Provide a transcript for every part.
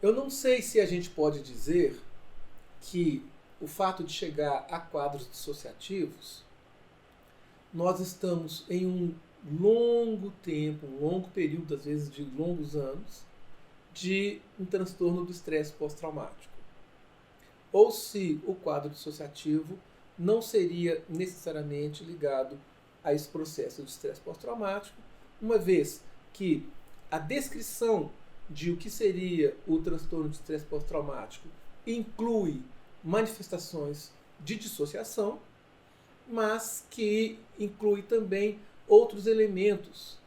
Eu não sei se a gente pode dizer que o fato de chegar a quadros dissociativos, nós estamos em um longo tempo, um longo período, às vezes de longos anos, de um transtorno do estresse pós-traumático. Ou se o quadro dissociativo não seria necessariamente ligado a esse processo de estresse pós-traumático, uma vez que a descrição de o que seria o transtorno de estresse pós-traumático inclui manifestações de dissociação, mas que inclui também outros elementos,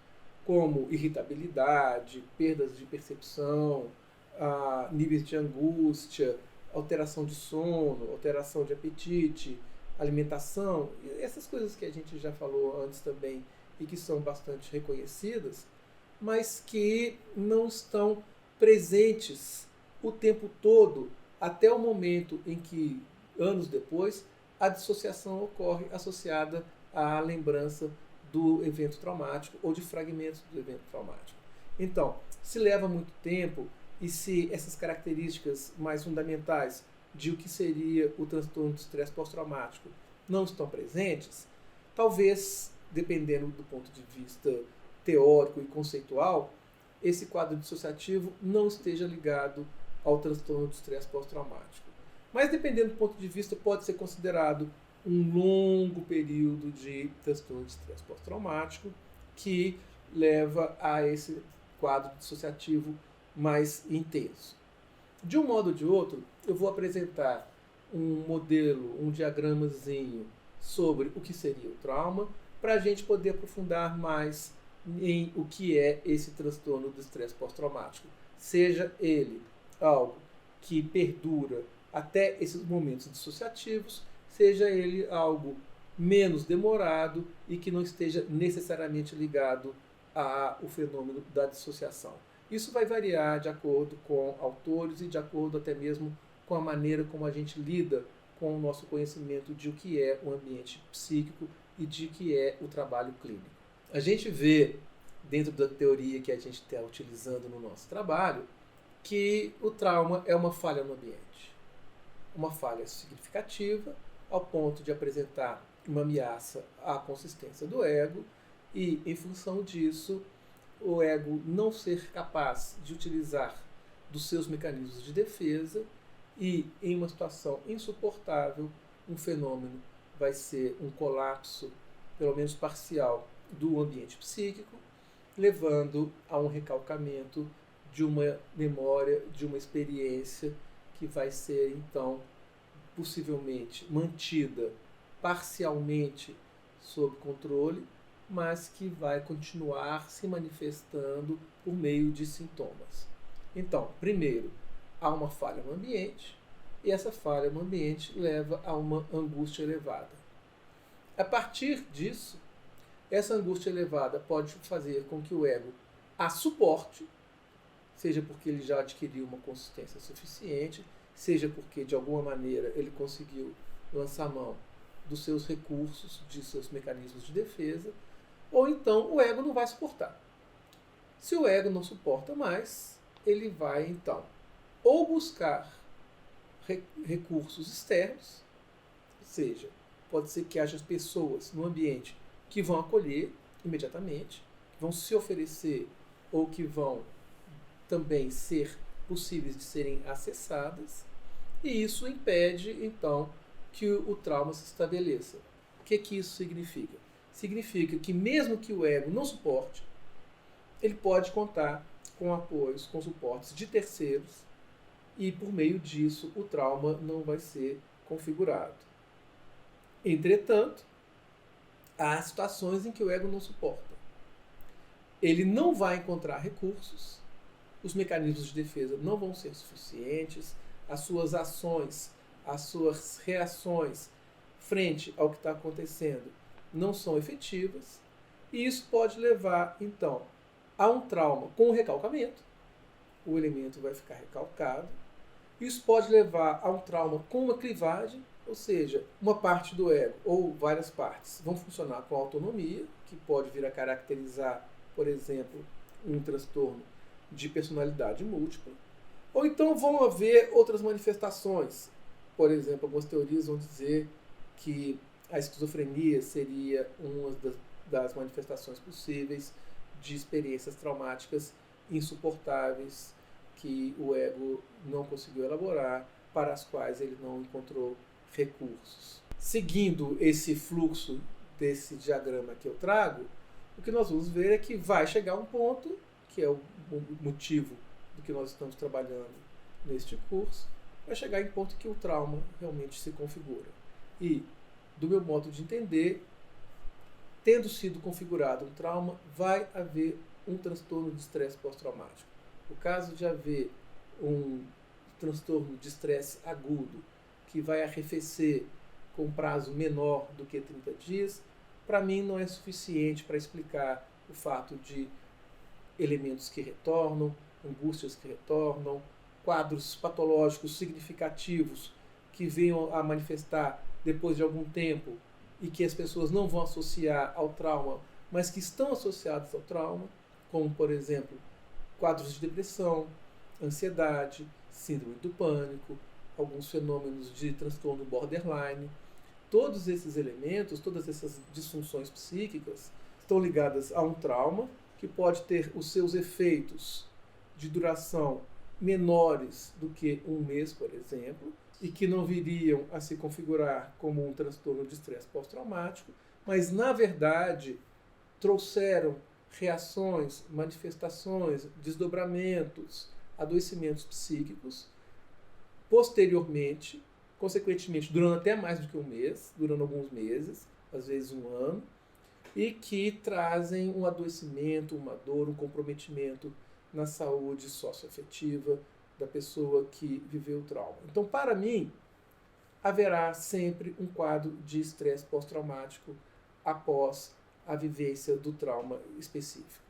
como irritabilidade, perdas de percepção, níveis de angústia, alteração de sono, alteração de apetite, alimentação, essas coisas que a gente já falou antes também e que são bastante reconhecidas, mas que não estão presentes o tempo todo até o momento em que, anos depois, a dissociação ocorre associada à lembrança do evento traumático ou de fragmentos do evento traumático. Então, se leva muito tempo e se essas características mais fundamentais de o que seria o transtorno de estresse pós-traumático não estão presentes, talvez, dependendo do ponto de vista teórico e conceitual, esse quadro dissociativo não esteja ligado ao transtorno de estresse pós-traumático. Mas, dependendo do ponto de vista, pode ser considerado um longo período de transtorno de estresse pós-traumático que leva a esse quadro dissociativo mais intenso. De um modo ou de outro, eu vou apresentar um modelo, um diagramazinho sobre o que seria o trauma, para a gente poder aprofundar mais em o que é esse transtorno do estresse pós-traumático. Seja ele algo que perdura até esses momentos dissociativos, seja ele algo menos demorado e que não esteja necessariamente ligado ao fenômeno da dissociação. Isso vai variar de acordo com autores e de acordo até mesmo com a maneira como a gente lida com o nosso conhecimento de o que é o ambiente psíquico e de que é o trabalho clínico. A gente vê, dentro da teoria que a gente está utilizando no nosso trabalho, que o trauma é uma falha no ambiente. Uma falha significativa, ao ponto de apresentar uma ameaça à consistência do ego e, em função disso, o ego não ser capaz de utilizar dos seus mecanismos de defesa e, em uma situação insuportável, um fenômeno vai ser um colapso, pelo menos parcial, do ambiente psíquico, levando a um recalcamento de uma memória, de uma experiência que vai ser, então, possivelmente mantida parcialmente sob controle, mas que vai continuar se manifestando por meio de sintomas. Então, primeiro, há uma falha no ambiente, e essa falha no ambiente leva a uma angústia elevada. A partir disso, essa angústia elevada pode fazer com que o ego a suporte, seja porque ele já adquiriu uma consistência suficiente, seja porque, de alguma maneira, ele conseguiu lançar mão dos seus recursos, de seus mecanismos de defesa, ou então o ego não vai suportar. Se o ego não suporta mais, ele vai, então, ou buscar recursos externos, ou seja, pode ser que haja pessoas no ambiente que vão acolher imediatamente, que vão se oferecer ou que vão também ser possíveis de serem acessadas, e isso impede, então, que o trauma se estabeleça. O que isso significa? Significa que mesmo que o ego não suporte, ele pode contar com apoios, com suportes de terceiros, e por meio disso o trauma não vai ser configurado. Entretanto, há situações em que o ego não suporta. Ele não vai encontrar recursos, os mecanismos de defesa não vão ser suficientes, as suas ações, as suas reações frente ao que está acontecendo não são efetivas, e isso pode levar, então, a um trauma com recalcamento, o elemento vai ficar recalcado, isso pode levar a um trauma com uma clivagem, ou seja, uma parte do ego ou várias partes vão funcionar com autonomia, que pode vir a caracterizar, por exemplo, um transtorno de personalidade múltipla, Ou então vão haver outras manifestações. Por exemplo, algumas teorias vão dizer que a esquizofrenia seria uma das manifestações possíveis de experiências traumáticas insuportáveis que o ego não conseguiu elaborar, para as quais ele não encontrou recursos. Seguindo esse fluxo desse diagrama que eu trago, o que nós vamos ver é que vai chegar um ponto, que é o motivo do que nós estamos trabalhando neste curso, vai chegar em ponto que o trauma realmente se configura. E, do meu modo de entender, tendo sido configurado um trauma, vai haver um transtorno de estresse pós-traumático. O caso de haver um transtorno de estresse agudo, que vai arrefecer com prazo menor do que 30 dias, para mim não é suficiente para explicar o fato de elementos que retornam, angústias que retornam, quadros patológicos significativos que venham a manifestar depois de algum tempo e que as pessoas não vão associar ao trauma, mas que estão associados ao trauma, como, por exemplo, quadros de depressão, ansiedade, síndrome do pânico, alguns fenômenos de transtorno borderline. Todos esses elementos, todas essas disfunções psíquicas estão ligadas a um trauma que pode ter os seus efeitos de duração menores do que um mês, por exemplo, e que não viriam a se configurar como um transtorno de estresse pós-traumático, mas, na verdade, trouxeram reações, manifestações, desdobramentos, adoecimentos psíquicos, posteriormente, consequentemente, durando até mais do que um mês, durando alguns meses, às vezes um ano, e que trazem um adoecimento, uma dor, um comprometimento na saúde socioafetiva da pessoa que viveu o trauma. Então, para mim, haverá sempre um quadro de estresse pós-traumático após a vivência do trauma específico.